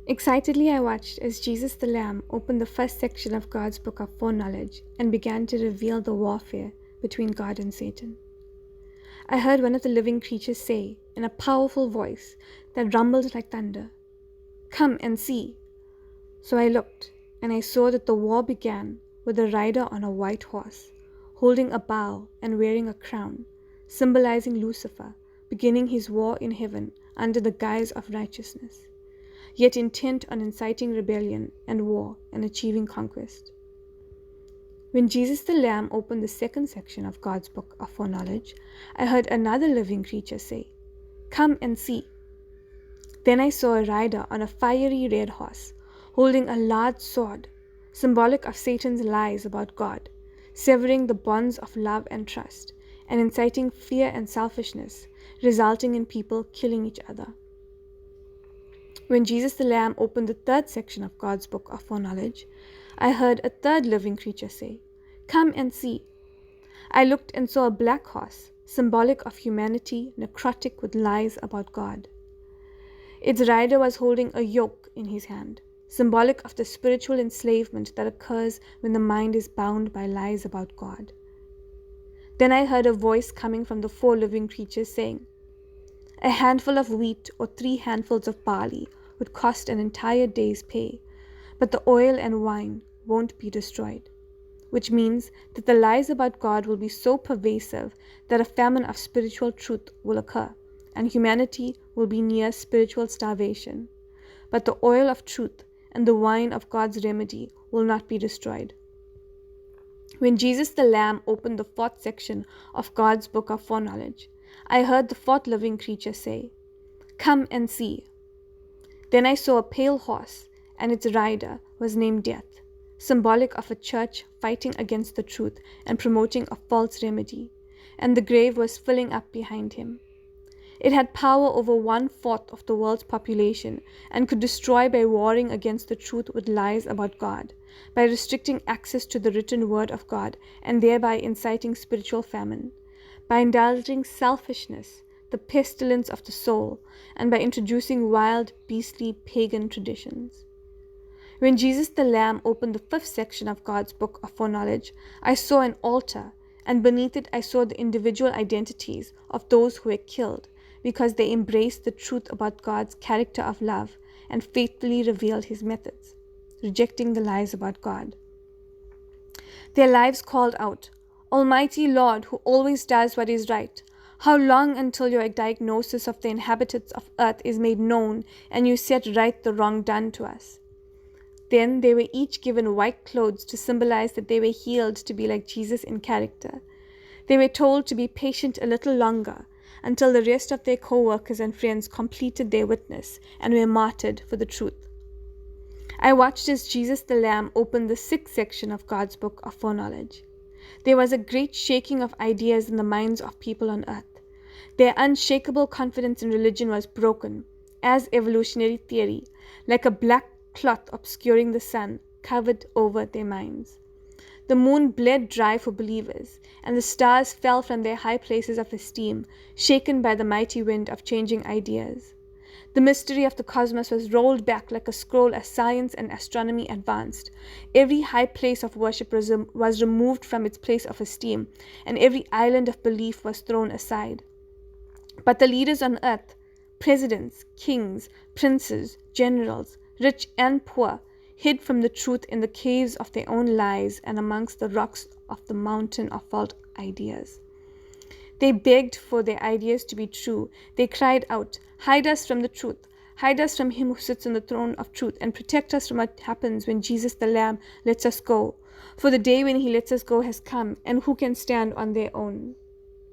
Excitedly, I watched as Jesus the Lamb opened the first section of God's book of foreknowledge and began to reveal the warfare between God and Satan. I heard one of the living creatures say, in a powerful voice that rumbled like thunder, "Come and see." So I looked, and I saw that the war began with a rider on a white horse, holding a bow and wearing a crown, symbolizing Lucifer, beginning his war in heaven under the guise of righteousness, yet intent on inciting rebellion and war and achieving conquest. When Jesus the Lamb opened the second section of God's book of foreknowledge, I heard another living creature say, "Come and see." Then I saw a rider on a fiery red horse, holding a large sword, symbolic of Satan's lies about God, severing the bonds of love and trust, and inciting fear and selfishness, resulting in people killing each other. When Jesus the Lamb opened the third section of God's book of foreknowledge, I heard a third living creature say, "Come and see." I looked and saw a black horse, symbolic of humanity, necrotic with lies about God. Its rider was holding a yoke in his hand, symbolic of the spiritual enslavement that occurs when the mind is bound by lies about God. Then I heard a voice coming from the four living creatures saying, "A handful of wheat or 3 handfuls of barley would cost an entire day's pay, but the oil and wine won't be destroyed," which means that the lies about God will be so pervasive that a famine of spiritual truth will occur, and humanity will be near spiritual starvation. But the oil of truth and the wine of God's remedy will not be destroyed. When Jesus the Lamb opened the fourth section of God's book of foreknowledge, I heard the fourth living creature say, "Come and see." Then I saw a pale horse, and its rider was named Death, symbolic of a church fighting against the truth and promoting a false remedy, and the grave was filling up behind him. It had power over 1/4 of the world's population and could destroy by warring against the truth with lies about God, by restricting access to the written word of God and thereby inciting spiritual famine, by indulging selfishness, the pestilence of the soul, and by introducing wild, beastly, pagan traditions. When Jesus the Lamb opened the fifth section of God's book of foreknowledge, I saw an altar, and beneath it I saw the individual identities of those who were killed because they embraced the truth about God's character of love and faithfully revealed his methods, rejecting the lies about God. Their lives called out, "Almighty Lord, who always does what is right, how long until your diagnosis of the inhabitants of earth is made known and you set right the wrong done to us?" Then they were each given white clothes to symbolize that they were healed to be like Jesus in character. They were told to be patient a little longer until the rest of their co-workers and friends completed their witness and were martyred for the truth. I watched as Jesus the Lamb opened the sixth section of God's book of foreknowledge. There was a great shaking of ideas in the minds of people on earth. Their unshakable confidence in religion was broken, as evolutionary theory, like a black cloth obscuring the sun, covered over their minds. The moon bled dry for believers, and the stars fell from their high places of esteem, shaken by the mighty wind of changing ideas. The mystery of the cosmos was rolled back like a scroll as science and astronomy advanced. Every high place of worship was removed from its place of esteem, and every island of belief was thrown aside. But the leaders on earth, presidents, kings, princes, generals, rich and poor, hid from the truth in the caves of their own lies and amongst the rocks of the mountain of false ideas. They begged for their ideas to be true. They cried out, "Hide us from the truth. Hide us from him who sits on the throne of truth, and protect us from what happens when Jesus the Lamb lets us go. For the day when he lets us go has come, and who can stand on their own?"